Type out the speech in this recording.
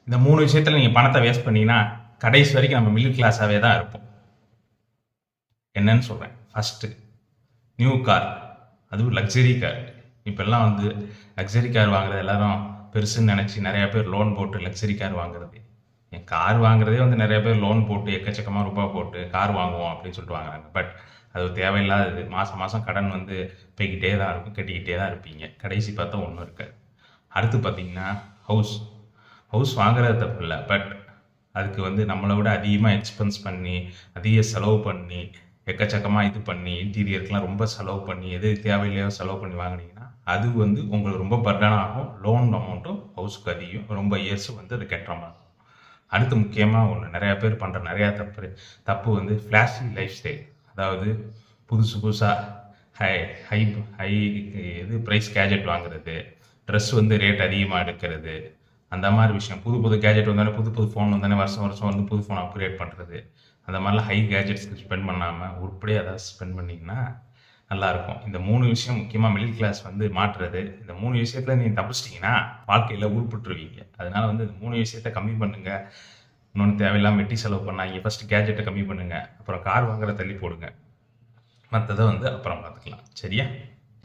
இந்த 3 விஷயத்துல நீங்க பணத்தை வேஸ்ட் பண்ணீங்கன்னா கடைசி வரைக்கும் நம்ம மிடில் கிளாஸாவே தான் இருப்போம். என்னன்னு சொல்றேன். ஃபர்ஸ்ட் நியூ கார், அதுவும் லக்ஸரி கார். இப்பெல்லாம் வந்து லக்ஸரி கார் வாங்குறது எல்லாரும் பெருசுன்னு நினைச்சு நிறைய பேர் லோன் போட்டு லக்ஸரி கார் வாங்குறது. என் கார் வாங்குறதே வந்து நிறைய பேர் லோன் போட்டு எக்கச்சக்கமாக ரூபாய் போட்டு கார் வாங்குவோம் அப்படின்னு சொல்லிட்டு வாங்குறாங்க. பட் அது தேவையில்லாதது. மாதம் மாதம் கடன் வந்து போய்கிட்டே தான் இருக்கும், கட்டிக்கிட்டே தான் இருப்பீங்க. கடைசி பார்த்தா ஒன்றும் இருக்காது. அடுத்து பார்த்தீங்கன்னா ஹவுஸ். ஹவுஸ் வாங்குறது தப்பு இல்லை, பட் அதுக்கு வந்து நம்மளை விட அதிகமாக எக்ஸ்பென்ஸ் பண்ணி அதிக செலவு பண்ணி எக்கச்சக்கமாக இது பண்ணி இன்டீரியருக்குலாம் ரொம்ப செலவு பண்ணி எது தேவையில்லையோ செலவு பண்ணி வாங்கினீங்கன்னா அது வந்து உங்களுக்கு ரொம்ப பர்டன் ஆகும். லோன் அமௌண்ட்டும் ஹவுஸுக்கு அதிகம், ரொம்ப இயர்ஸ் வந்து அது கட்டுற மாதிரி. அடுத்து முக்கியமாக ஒன்று, நிறையா பேர் பண்ணுற நிறையா தப்பு வந்து ஃப்ளாஷி லைஃப் ஸ்டைல். அதாவது புதுசு புதுசாக ஹை ஹை ஹை இது ப்ரைஸ் கேஜெட் வாங்குறது, ட்ரெஸ் வந்து ரேட் அதிகமாக எடுக்கிறது, அந்த மாதிரி விஷயம். புது புது கேஜெட் வந்தானே, புது புது ஃபோன் வந்தானே வருஷம் வருஷம் வந்து புது ஃபோன் அப்கிரேட் பண்ணுறது, அந்த மாதிரிலாம் ஹை கேஜெட்ஸ்க்கு ஸ்பெண்ட் பண்ணாமல் உருப்படியாக ஏதாவது ஸ்பெண்ட் பண்ணிங்கன்னா நல்லாயிருக்கும். இந்த 3 விஷயம் முக்கியமாக மிடில் கிளாஸ் வந்து மாற்றுறது. இந்த 3 விஷயத்தில் நீங்கள் தப்பிச்சிட்டிங்கன்னா வாழ்க்கையில் உருப்பிட்டுருவீங்க. அதனால் வந்து இந்த 3 விஷயத்த கம்மி பண்ணுங்கள். இன்னொன்று தேவையில்லாமல் வெட்டி செலவு பண்ணாங்க. ஃபஸ்ட்டு கேஜெட்டை கம்மி பண்ணுங்கள், அப்புறம் கார் வாங்குற தள்ளி போடுங்க, மற்றதை வந்து அப்புறம் பார்த்துக்கலாம். சரியா?